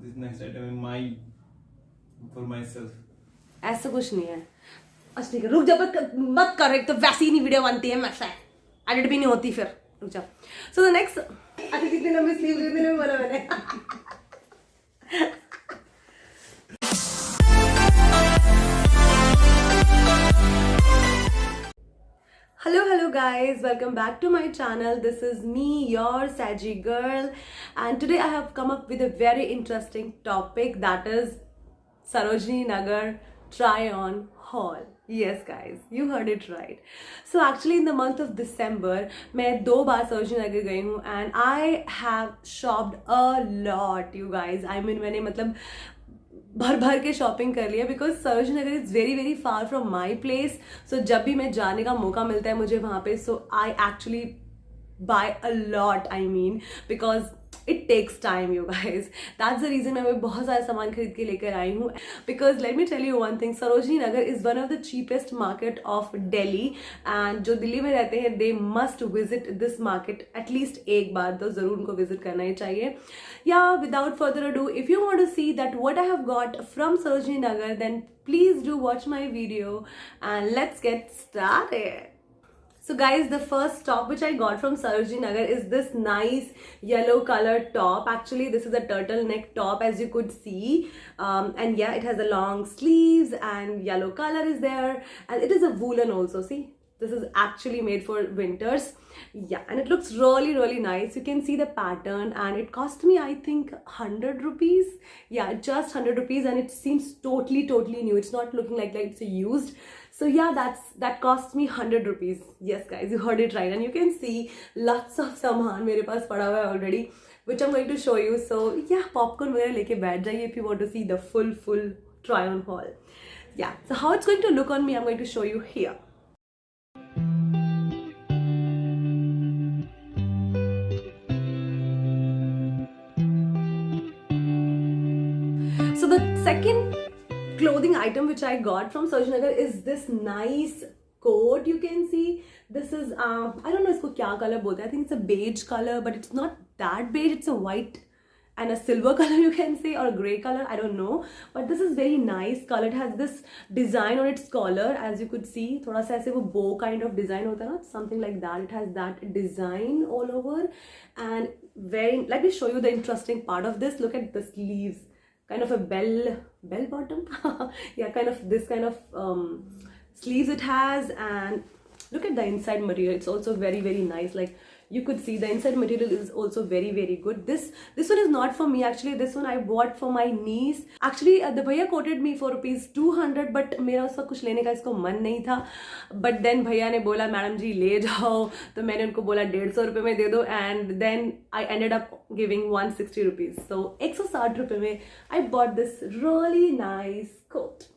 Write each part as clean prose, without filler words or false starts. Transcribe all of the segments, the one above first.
this next item in my for myself. ऐसा कुछ नहीं है. अच्छा ठीक है, रुक जा, मत कर, एक तो वैसी ही नहीं वीडियो बनती है, मैं एडिट भी नहीं होती फिर. रुक जा. सो द नेक्स्ट, अच्छा कितने लंबे स्लीव, कितने लंबे बोला मैंने. Hello guys, welcome back to my channel. This is me, your Saji girl, and today I have come up with a very interesting topic, that is Sarojini Nagar try on haul. Yes guys, you heard it right. So actually in the month of December मैं 2 बार सरोजनी नगर गई हूँ and I have shopped a lot you guys. I mean मैंने मतलब भर भर के shopping कर लिया because Sarojini Nagar is very very far from my place. So जब भी मैं जाने का मौका मिलता है मुझे वहाँ पे, so I actually buy a lot. I mean because it takes time you guys. That's the reason मैं बहुत सारा सामान खरीद के लेकर आई हूँ. Because let me tell you one thing, Sarojini Nagar is one of the cheapest market of Delhi and जो दिल्ली में रहते हैं they must visit this market at least एक बार तो ज़रूर उनको विजिट करना ही चाहिए. Yeah, without further ado, if you want to see that what I have got from Sarojini Nagar, then please do watch my video and let's get started. So guys, the first top which I got from Sarojini Nagar is this nice yellow colored top. Actually this is a turtleneck top as you could see, and yeah, it has a long sleeves and yellow color is there and it is a woolen also. See, this is actually made for winters. Yeah, and it looks really nice. You can see the pattern and it cost me I think 100 rupees. Yeah, just 100 rupees and it seems totally new. It's not looking like it's used. So yeah, that cost me 100 rupees. Yes guys, you heard it right. And you can see lots of saman मेरे पास पड़ा हुआ है already, which I'm going to show you. So yeah, popcorn वगैरह लेके बैठ जाइए if you want to see the full try on haul. Yeah, so how it's going to look on me, I'm going to show you here. So the second clothing item which I got from Sarojini Nagar is this nice coat. You can see this is I don't know इसको क्या color बोलते हैं. I think it's a beige color, but it's not that beige. It's a white and a silver color you can say, or a grey color, I don't know, but this is very nice color. It has this design on its collar as you could see. थोड़ा सा ऐसे वो bow kind of design होता है ना, something like that. It has that design all over and very, let me show you the interesting part of this. Look at the sleeves, kind of a bell bottom. Yeah, kind of this kind of sleeves it has, and look at the inside material. It's also very nice. Like you could see the inside material is also very good. This one is not for me actually. This one I bought for my niece. Actually the भैया quoted me for rupees 200, but मेरा उसका कुछ लेने का इसको मन नहीं था. But then भैया ने बोला मैडम जी ले जाओ, तो मैंने उनको बोला 150 रुपये में दे दो, and then I ended up giving 160 rupees. So 160 रुपये में I bought this really nice coat.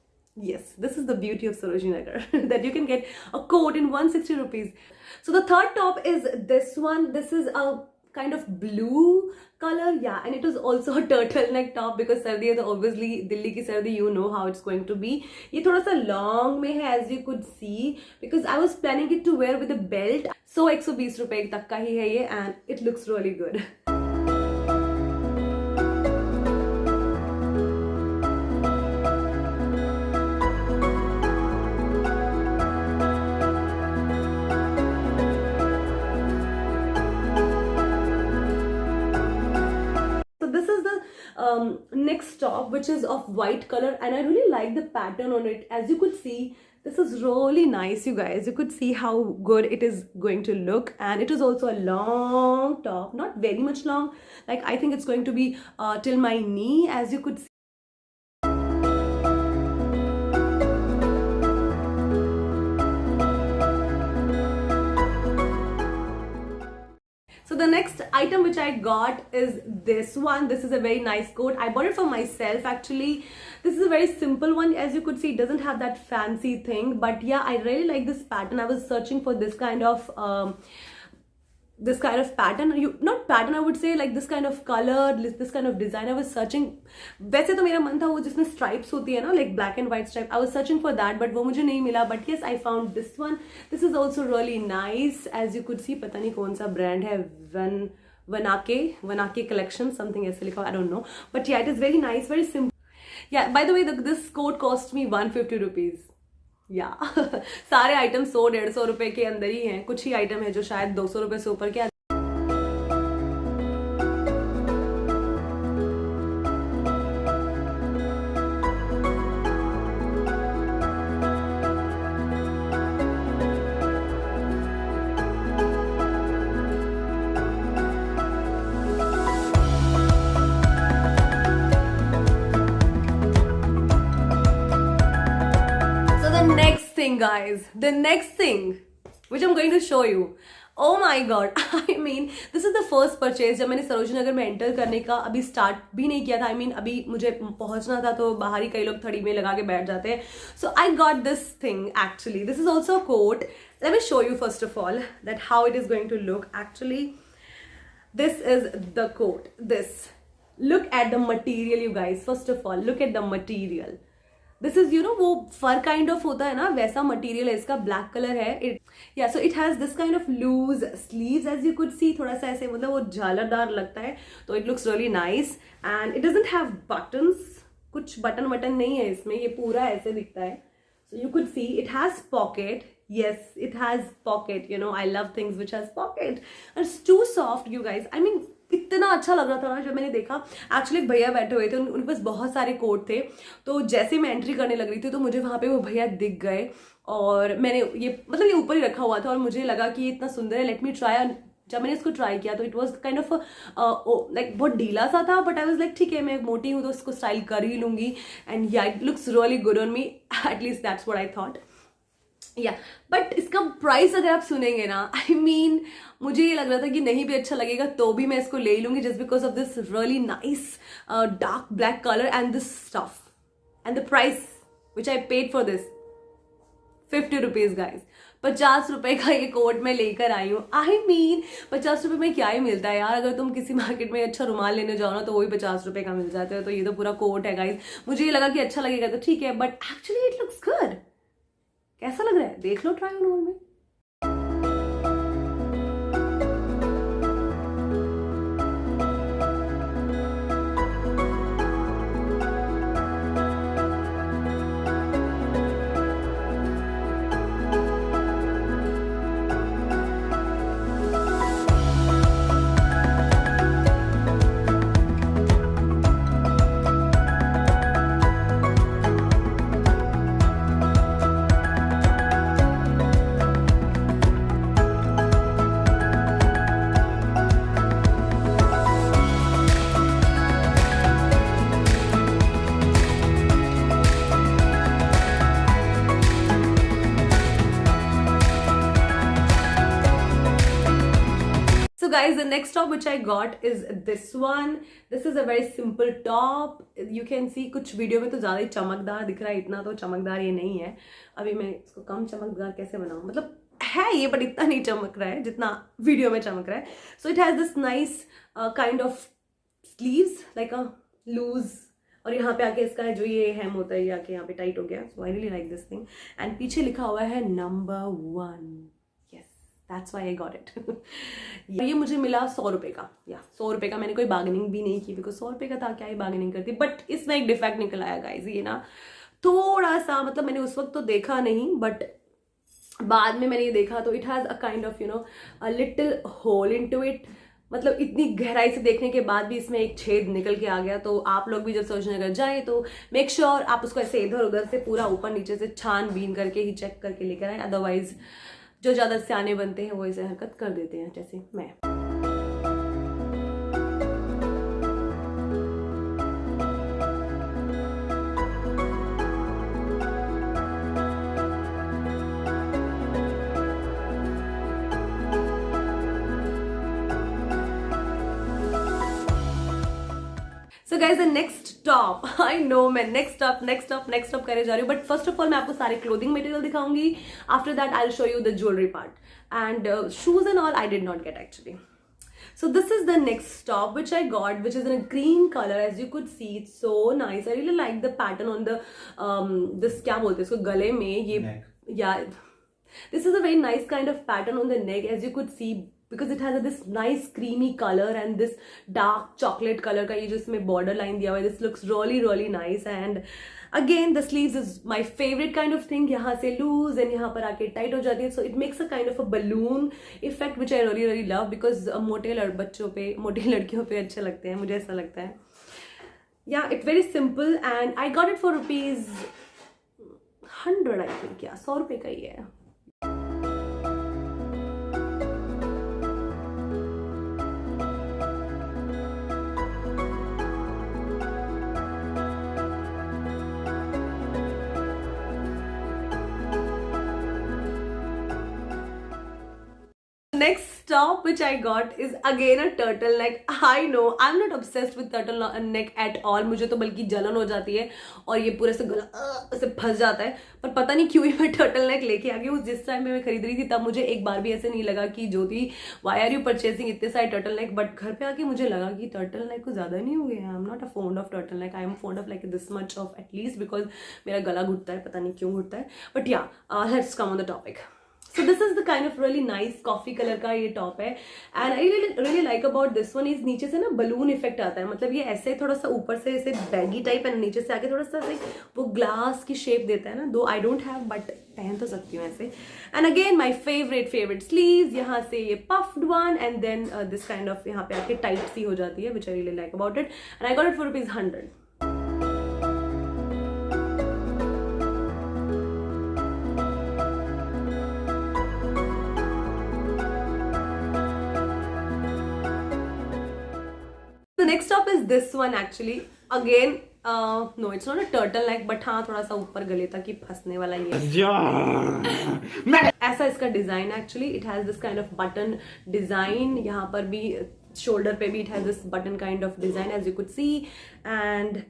Yes, this is the beauty of Sarojini Nagar that you can get a coat in 160 rupees. So the third top is this one. This is a kind of blue color. Yeah, and it is also a turtleneck top because सर्दी है तो obviously Delhi की सर्दी, you know how it's going to be. ये थोड़ा सा long में है as you could see, because I was planning it to wear with a belt. So 120 रुपए तक का ही है ये and it looks really good. Next top which is of white color and I really like the pattern on it. As you could see, this is really nice you guys. You could see how good it is going to look, and it is also a long top, not very much long, like I think it's going to be till my knee, as you could see. So the next item which I got is this one. This is a very nice coat. I bought it for myself actually. This is a very simple one. As you could see, it doesn't have that fancy thing, but yeah, I really like this pattern. I was searching for this kind of pattern, not pattern, I would say, like this kind of color, this kind of design. I was searching. वैसे तो मेरा मन था वो जिसमें stripes होती है ना, like black and white stripe. I was searching for that, but वो मुझे नहीं मिला. But yes, I found this one. This is also really nice. As you could see, पता नहीं कौन सा brand है, वनाके कलेक्शन, समथिंग ऐसे लिखा, I don't know, but yeah it is very nice, very simple. Yeah by the way this coat cost me 150 rupees. Yeah सारे item 100-150 रुपए के अंदर ही हैं. कुछ ही आइटम है जो शायद 200 रुपए से ऊपर के. Guys, the next thing which I'm going to show you, oh my god, I mean this is the first purchase. जब मैंने सरोजनी नगर में एंटर करने का अभी स्टार्ट भी नहीं किया था, I mean अभी मुझे पहुंचना था, तो बाहर ही कई लोग थड़ी में लगा के बैठ जाते हैं. So I got this thing actually. This is also a coat. Let me show you first of all that how it is going to look. Actually this is the coat. This, look at the material you guys. First of all look at the material. This is वो फर kind of होता है ना, वैसा material है इसका. Black colour है. या so it has this kind of loose sleeves as you could see. थोड़ा सा ऐसे मतलब वो झालरदार लगता है, तो it looks really nice. And it doesn't have buttons. कुछ बटन नहीं है इसमें, ये पूरा ऐसे दिखता है. So you could see it has pocket. Yes, it has pocket. I love things which has pocket. And it's too soft, you guys. I mean, इतना अच्छा लग रहा था ना जब मैंने देखा. एक्चुअली एक भैया बैठे हुए थे, उनके पास बहुत सारे कोट थे. तो जैसे मैं एंट्री करने लग रही थी तो मुझे वहाँ पे वो भैया दिख गए, और मैंने ये ऊपर ही रखा हुआ था, और मुझे लगा कि ये इतना सुंदर है, लेट मी ट्राई. जब मैंने इसको ट्राई किया तो it was kind of like बहुत ढीला सा था, बट आई वॉज लाइक ठीक है, मैं मोटी हूँ तो इसको स्टाइल कर ही लूंगी. एंड या it looks really good on me, at least that's what I thought. या बट इसका प्राइस अगर आप सुनेंगे ना, आई मीन मुझे ये लग रहा था कि नहीं भी अच्छा लगेगा तो भी मैं इसको ले लूंगी, just because of this really nice dark black colour and this stuff. And the price which I paid for this 50 rupees guys. 50 रुपए का ये कोट मैं लेकर आई हूँ. आई मीन 50 रुपए में क्या ही मिलता है यार. अगर तुम किसी मार्केट में अच्छा रुमाल लेने जाओ ना तो वही 50 रुपए का मिल जाता है. तो ये तो पूरा कोट है गाइज. मुझे ये लगा कि अच्छा लगेगा तो ठीक है, but actually it looks good. कैसा लग रहा है देख लो ट्राई ऑन में. So guys, the next top which I got is this one. This is a very simple top. You can see कुछ वीडियो में तो ज़्यादा ही चमकदार दिख रहा है, इतना तो चमकदार ये नहीं है. अभी मैं इसको कम चमकदार कैसे बनाऊँ, मतलब है ये बट इतना नहीं चमक रहा है जितना वीडियो में चमक रहा है. So it has this nice kind of sleeves like a loose, और यहाँ पे आके इसका जो ये हेम होता है ये आके यहाँ पे टाइट हो गया. So I really like this thing. And पीछे लिखा हुआ है number 1. That's why I got it. ये मुझे मिला 100 रुपए का. या 100 रुपए का. मैंने कोई बार्गेनिंग भी नहीं की, बिकॉज 100 रुपए का था, क्या ही बार्गेनिंग करती. बट इसमें एक डिफेक्ट निकल आया गाइज. ये ना थोड़ा सा, मतलब मैंने उस वक्त तो देखा नहीं, बट बाद में मैंने ये देखा तो it has a kind of a little hole into it. मतलब इतनी गहराई से देखने के बाद भी इसमें एक छेद निकल के आ गया. तो आप लोग भी जब सरोजनी नगर जाए तो मेक श्योर आप उसको ऐसे इधर उधर से पूरा ऊपर नीचे से छानबीन करके ही चेक करके लेकर आए. अदरवाइज जो ज़्यादा सियाने बनते हैं वो ऐसे हरकत कर देते हैं, जैसे मैं. So guys, the next top, I know मैं next up करे जा रही हूँ, but first of all मैं आपको सारे clothing material दिखाऊंगी. After that I'll show you the jewelry part and shoes and all I did not get actually. So this is the next top which I got, which is in a green color. As you could see, it's so nice. I really like the pattern on the this क्या बोलते हैं इसको, गले में ये. Yeah, this is a very nice kind of pattern on the neck. As you could see, because it has this nice creamy color and this dark chocolate color का ये जो इसमें border line दिया हुआ है, this looks really really nice. And again the sleeves is my favorite kind of thing. यहाँ से loose and यहाँ पर आके tight हो जाती है, so it makes a kind of a balloon effect which I really really love because मोटे बच्चों पे, मोटी लड़कियों पे अच्छे लगते हैं, मुझे ऐसा लगता है. Yeah, it's very simple and I got it for rupees 100 I think. Yeah, 100 रुपये का ही है. Next top which I got is again a turtleneck. I know I'm not obsessed with turtleneck at all. मुझे तो बल्कि जलन हो जाती है और ये पूरे से गला से फंस जाता है. पर पता नहीं क्यों ही मैं turtleneck लेके आ गई हूँ. जिस टाइम में मैं खरीद रही थी तब मुझे एक बार भी ऐसे नहीं लगा कि ज्योति why are you purchasing इतने सारे turtleneck. बट घर पे आके मुझे लगा कि turtleneck को ज़्यादा नहीं हो गया. I'm not a fond of turtleneck. I'm fond of like this much of at least because मेरा गला घुटता है, पता नहीं क्यों घुटता है. But yeah, let's come on the topic. So this is the kind of really nice coffee color का ये top है and I really like about this one is नीचे से ना balloon effect आता है. मतलब ये ऐसे थोड़ा सा ऊपर से ऐसे baggy type है, नीचे से आके थोड़ा सा ऐसे वो ग्लास की शेप देता है ना. दो I don't have but पहन तो सकती हूँ ऐसे. And again my favorite sleeves, यहाँ से ये puffed one and then this kind of यहाँ पे आके tight सी हो जाती है which I really like about it and I got it for rupees 100. The next top is this one actually. Again, no, it's not a turtleneck, but हाँ थोड़ा सा ऊपर गले तक ही फंसने वाला ये. ऐसा इसका design actually. It has this kind of button design. यहाँ पर भी shoulder पे भी it has this button kind of design as you could see. And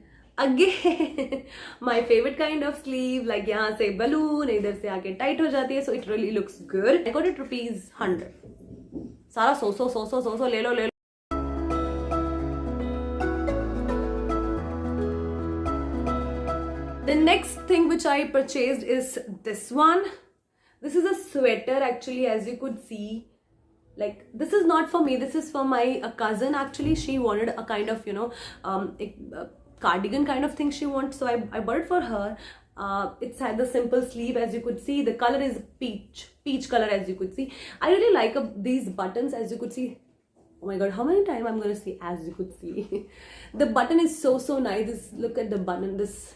again, my favorite kind of sleeve, like यहाँ से balloon, इधर से आके tight हो जाती है, so it really looks good. I got it rupees 100. सारा सो ले लो. The next thing which I purchased is this one. This is a sweater actually, as you could see. Like this is not for me, this is for my cousin actually. She wanted a kind of, you know, a cardigan kind of thing she wants, so I bought it for her. It's had the simple sleeve as you could see. The color is peach color as you could see. I really like these buttons as you could see. Oh my god, how many times I'm gonna say as you could see. The button is so nice. Look at the button, this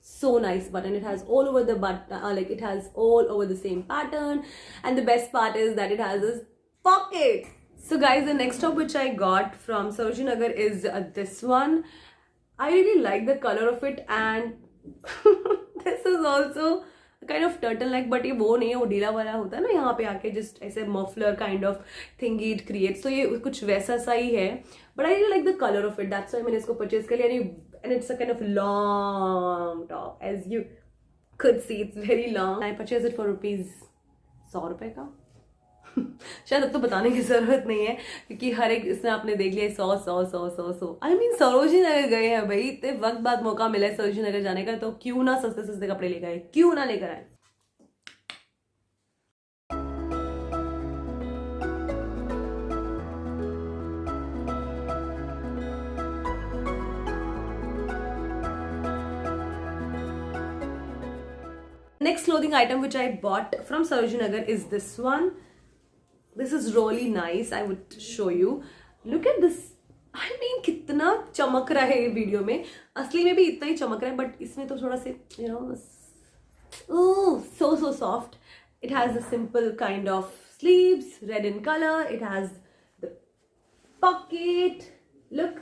so nice button. It has all over the button, like it has all over the same pattern, and the best part is that it has this pocket. So guys, the next top which I got from Sarojini Nagar is this one. I really like the color of it and this is also a kind of turtleneck, but ये वो नहीं है, वो ढीला वाला होता है ना, यहाँ पे आके just ऐसे muffler kind of thingy it creates. So ये कुछ वैसा सा ही है, but I really like the color of it. That's why मैंने इसको purchase कर लिया. And it's a kind of long top, as you could see. It's very long. I purchased it for rupees 100 रुपए का. शायद अब तो बताने की जरूरत नहीं है क्योंकि हर एक इसमें आपने देख लिया 100. I mean सरोजिनी नगर गए हैं भाई, इतने वक्त बाद मौका मिला है सरोजिनी नगर जाने का, तो क्यों ना सस्ते कपड़े लेकर आए, क्यों ना लेकर आए. Next clothing item which I bought from Sarojini Nagar is this one. This is really nice. I would show you. Look at this. I mean कितना चमक रहा है ये वीडियो में. असली में भी इतना ही चमक रहा है, but इसमें तो थोड़ा से, you know, so soft. It has a simple kind of sleeves, red in color. It has the pocket. Look,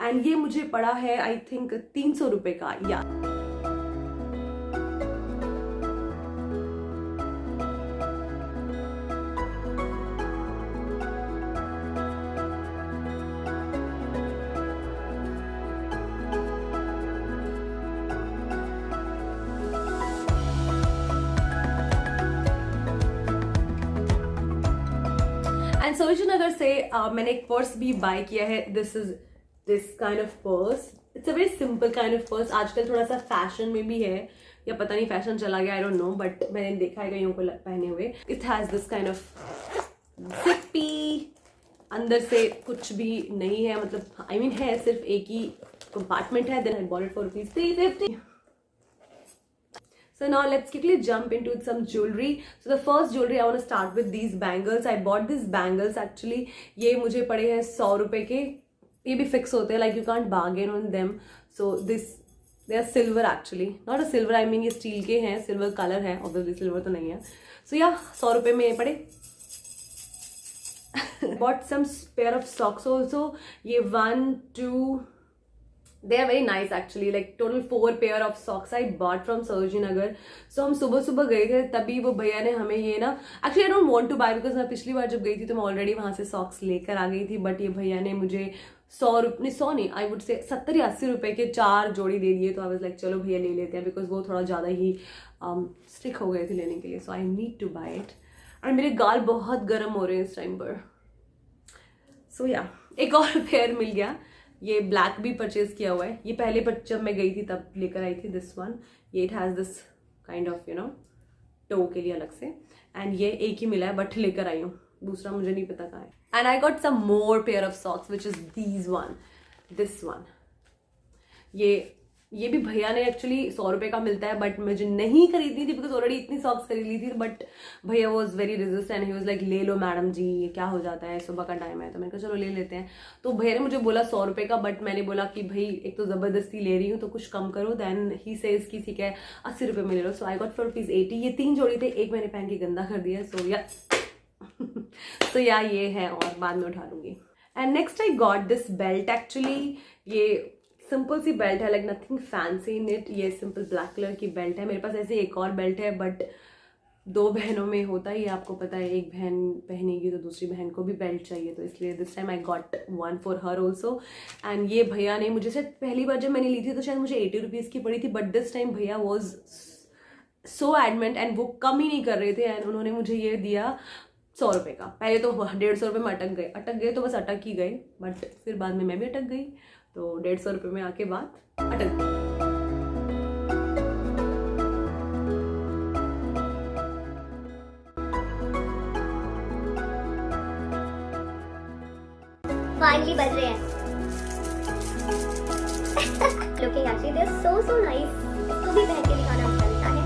and ये मुझे पड़ा है I think 300 रुपए का. Yeah. एंड सरोजिनी नगर से मैंने एक पर्स भी बाय किया है. This is this kind of purse. It's a very simple kind of purse. आजकल थोड़ा सा फैशन में भी है, या पता नहीं फैशन चला गया, आई डोंट नो, बट मैंने देखा है कईयों को पहने हुए. It has this kind of zippy, अंदर से कुछ भी नहीं है, मतलब I mean है, सिर्फ एक ही कंपार्टमेंट है. Then I bought it for rupees 350. So now let's quickly jump into some jewelry. So the first jewelry I want to start with these bangles. I bought these bangles actually. ये मुझे पड़े हैं 100 रुपए के. ये भी fix होते हैं, like you can't bargain on them. So they are silver actually. Not a silver, I mean ये स्टील के हैं, silver color है. Obviously silver तो नहीं है. So yeah, 100 रुपए में ये पड़े. Bought some pair of socks also. ये 1, 2. They are very nice actually, like total 4 pair of socks I bought from Sarojini Nagar. So हम सुबह सुबह गए थे, तभी वो भैया ने हमें ये ना, actually I don't want to buy because मैं पिछली बार जब गई थी तो मैं ऑलरेडी वहाँ से सॉक्स लेकर आ गई थी, बट ये भैया ने मुझे 100 नहीं, आई वुड से 70 या 80 रुपए के 4 जोड़ी दे दिए. तो आई वाज लाइक चलो भैया ले लेते हैं, बिकॉज वो थोड़ा ज़्यादा ही स्टिक हो गए थे लेने के लिए. So I need to buy it. और मेरे गाल बहुत गर्म हो रहे हैं इस टाइम पर. सो या एक और पेयर मिल गया. ये ब्लैक भी परचेज किया हुआ है. ये पहले जब मैं गई थी तब लेकर आई थी दिस वन. ये it has this kind of you know toe के लिए अलग से. एंड ये एक ही मिला है बट लेकर आई हूँ, दूसरा मुझे नहीं पता कहाँ है. And I got some more pair of socks which is this one. ये भी भैया ने एक्चुअली 100 रुपए का मिलता है, बट मुझे नहीं खरीदनी थी बिकॉज ऑलरेडी इतनी सॉक्स खरीद ली थी. बट भैया was very resistant. He was like ले लो मैडम जी, ये क्या हो जाता है, सुबह का टाइम है. तो मैंने कहा चलो ले लेते हैं. तो भैया ने मुझे बोला 100 रुपए का, बट मैंने बोला कि भाई एक तो जबरदस्ती ले रही हूँ तो कुछ कम करो. देन ही सेज कि ठीक है 80 रुपए में ले लो. सो आई गॉट फॉर रुपीज 80. ये 3 जोड़ी थे, एक मैंने पहन के गंदा कर दिया. सो या तो या ये है और बाद में उठा लूंगी. And next I got this belt actually. ये सिंपल सी बेल्ट है, like nothing fancy in it. ये सिंपल ब्लैक कलर की बेल्ट है. मेरे पास ऐसे एक और बेल्ट है, बट 2 बहनों में होता ही है, आपको पता है. एक बहन पहनेगी तो दूसरी बहन को भी बेल्ट चाहिए, तो इसलिए this time I got one for her also. And ये भैया ने मुझे शायद पहली बार जब मैंने ली थी तो शायद मुझे 80 रुपीज़ की पड़ी थी, बट दिस टाइम भैया वॉज सो एडमेंट एंड वो कम ही नहीं कर रहे थे. एंड उन्होंने मुझे ये दिया 100 रुपए का. पहले तो 150 रुपये में अटक गए तो बस अटक ही गए, बट फिर बाद में मैं भी अटक गई. तो 150 रुपये में आके बात अटक गई. फाइनली बज रहे हैं. Looking actually they are so nice. इसको भी पहन के दिखाना बनता है.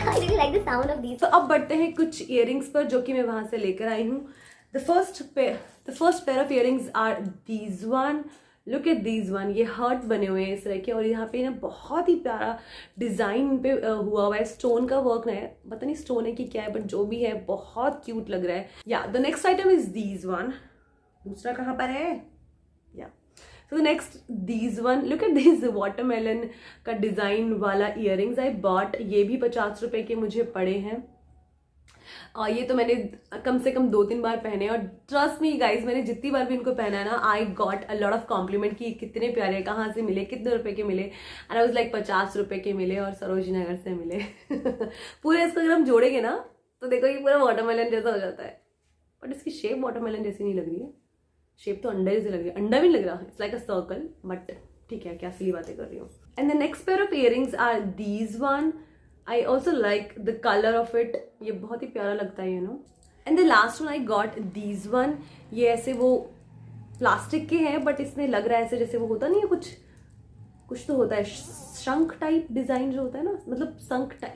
I really like the sound of these. तो अब बढ़ते हैं कुछ इयरिंग्स पर जो कि मैं वहां से लेकर आई हूँ. The first pair of earrings are these one. Look at these one. ये हार्ट बने हुए हैं इस तरह के, और यहाँ पे ना बहुत ही प्यारा डिजाइन पे हुआ हुआ है. स्टोन का वर्क है, पता नहीं स्टोन है कि क्या है, बट जो भी है बहुत क्यूट लग रहा है. या the next item is these one. दूसरा कहाँ पर है? या So the next these one, look at this watermelon का डिजाइन वाला इयरिंग्स आई बॉट. ये भी 50 रुपए के मुझे पड़े हैं. और ये तो मैंने कम से कम 2-3 बार पहने, और ट्रस्ट मी गाइज मैंने जितनी बार भी इनको पहना है ना, I got a lot of compliment कि कितने प्यारे, कहाँ से मिले, कितने रुपए के मिले. एंड आई वाज लाइक 50 रुपए के मिले और सरोजिनी नगर से मिले. पूरे इसको अगर हम जोड़ेंगे ना तो देखो ये पूरा वाटरमेलन जैसा हो जाता है, बट इसकी शेप वाटरमेलन जैसी नहीं लग रही है. शेप तो अंडा जैसे लग रही है. अंडा भी लग रहा है, it's like a circle, but ठीक है, क्या सिली बातें कर रही हूँ. And the next pair of earrings are these one. I also like the colour of it. ये बहुत ही प्यारा लगता है, you know. And the last one I got these one. ये ऐसे वो प्लास्टिक के हैं, बट इसमें लग रहा है ऐसे जैसे वो होता नहीं है, कुछ तो होता है शंख टाइप डिजाइन जो होता है ना, मतलब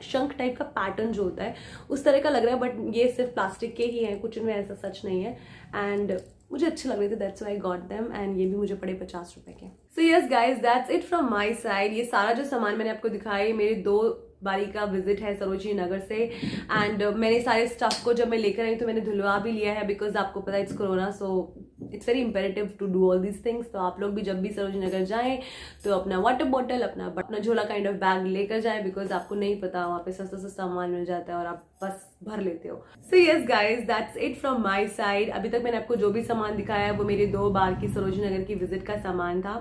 शंख टाइप का पैटर्न जो होता है उस तरह का लग रहा है, बट ये सिर्फ प्लास्टिक के ही हैं, कुछ इनमें ऐसा सच नहीं है. एंड मुझे अच्छे लग रहे थे, that's why I got them. And ये भी मुझे पड़े 50 रुपए के. So yes guys, that's it from my side. ये सारा जो सामान मैंने आपको दिखाया, मेरे 2 बारी का विजिट है सरोजिनी नगर से. एंड मैंने सारे स्टफ को जब मैं लेकर आई तो मैंने धुलवा भी लिया है, बिकॉज आपको पता है it's corona, so it's very imperative to do all these things. तो आप लोग भी जब भी सरोजिनी नगर जाएं तो अपना वाटर बॉटल, अपना झोला काइंड ऑफ बैग लेकर जाएं, बिकॉज आपको नहीं पता वहाँ पे सस्ता सामान मिल जाता है और आप बस भर लेते हो. So yes guys, that's it from my side. अभी तक मैंने आपको जो भी सामान दिखाया है वो मेरे 2 बार की सरोजिनी नगर की विजिट का सामान था.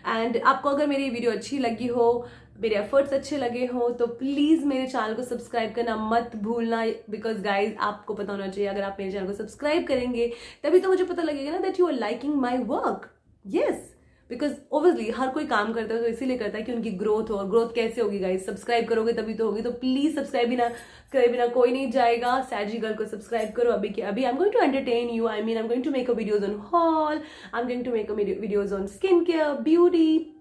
एंड आपको अगर मेरी वीडियो अच्छी लगी हो, मेरे एफर्ट्स अच्छे लगे हो, तो प्लीज मेरे चैनल को सब्सक्राइब करना मत भूलना, बिकॉज गाइज आपको पता होना चाहिए, अगर आप मेरे चैनल को सब्सक्राइब करेंगे तभी तो मुझे पता लगेगा ना that you are liking my work. Yes, because obviously हर कोई काम करता है तो इसीलिए करता है कि उनकी ग्रोथ हो, और ग्रोथ कैसे होगी गाइस, सब्सक्राइब करोगे तभी तो होगी। तो प्लीज सब्सक्राइब भी ना करे बिना कोई नहीं जाएगा। सैजी गर्ल को सब्सक्राइब करो अभी के अभी। I am going to entertain you, I mean I am going to make a videos on haul, I am going to make a videos on skin care, beauty,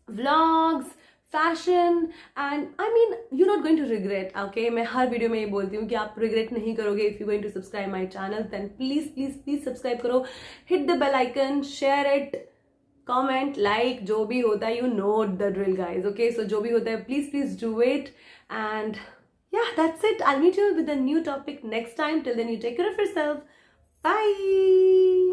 vlogs, fashion, and I mean you not going to regret. Okay, मैं हर video में ये बोलती हूँ कि आप regret नहीं करोगे। If you going to subscribe my channel then please please please subscribe करो, hit the bell icon, share it, comment, like, जो भी होता है, you know the drill guys. Okay, so जो भी होता है please please do it, and yeah, that's it. I'll meet you with a new topic next time. Till then, you take care of yourself. Bye.